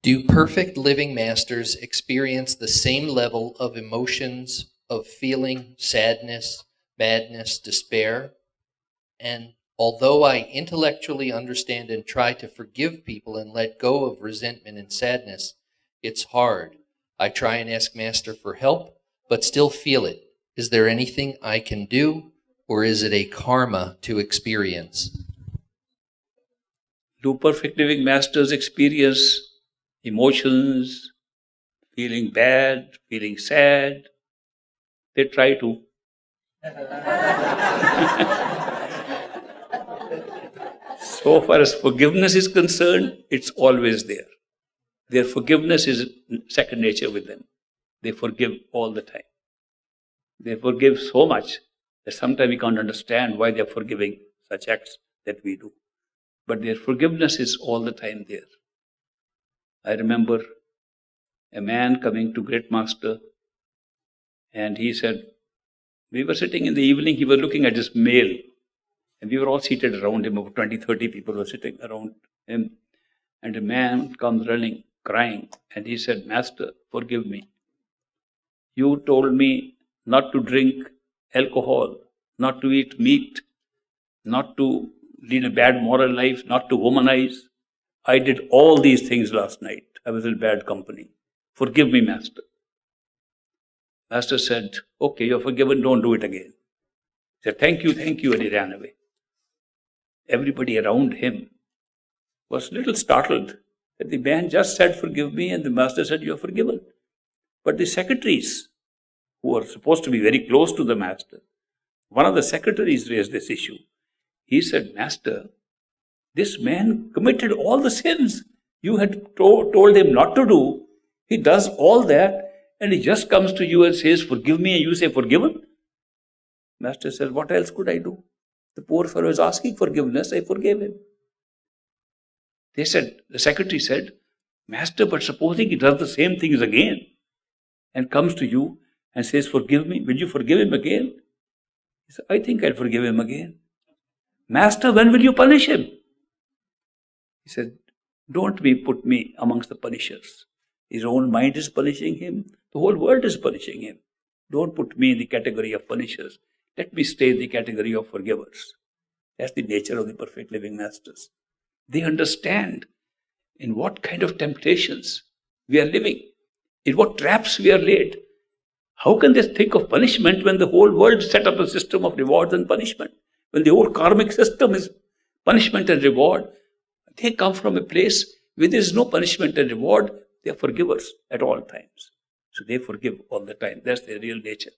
Do perfect living masters experience the same level of emotions of feeling, sadness, madness, despair? And although I intellectually understand and try to forgive people and let go of resentment and sadness, it's hard. I try and ask Master for help, but still feel it. Is there anything I can do, or is it a karma to experience? Do perfect living masters experience emotions, feeling bad, feeling sad? They try to. So far as forgiveness is concerned, it's always there. Their forgiveness is second nature with them. They forgive all the time. They forgive so much that sometimes we can't understand why they're forgiving such acts that we do. But their forgiveness is all the time there. I remember a man coming to Great Master, and he said, we were sitting in the evening, he was looking at his mail, and we were all seated around him, about 20, 30 people were sitting around him. And a man comes running, crying, and he said, Master, forgive me. You told me not to drink alcohol, not to eat meat, not to lead a bad moral life, not to womanize. I did all these things last night. I was in bad company. Forgive me, Master. Master said, okay, you're forgiven, don't do it again. He said, thank you, and he ran away. Everybody around him was a little startled that the man just said, forgive me, and the Master said, you're forgiven. But the secretaries, who were supposed to be very close to the Master, one of the secretaries raised this issue. He said, Master, this man committed all the sins you had told him not to do. He does all that, and he just comes to you and says, forgive me, and you say, forgiven? Master said, what else could I do? The poor fellow is asking forgiveness, I forgave him. The secretary said, Master, but supposing he does the same things again and comes to you and says, forgive me, will you forgive him again? He said, I think I'll forgive him again. Master, when will you punish him? He said, don't put me amongst the punishers. His own mind is punishing him. The whole world is punishing him. Don't put me in the category of punishers. Let me stay in the category of forgivers. That's the nature of the perfect living masters. They understand in what kind of temptations we are living, in what traps we are laid. How can they think of punishment when the whole world set up a system of rewards and punishment? When the whole karmic system is punishment and reward, they come from a place where there is no punishment and reward. They are forgivers at all times. So they forgive all the time. That's their real nature.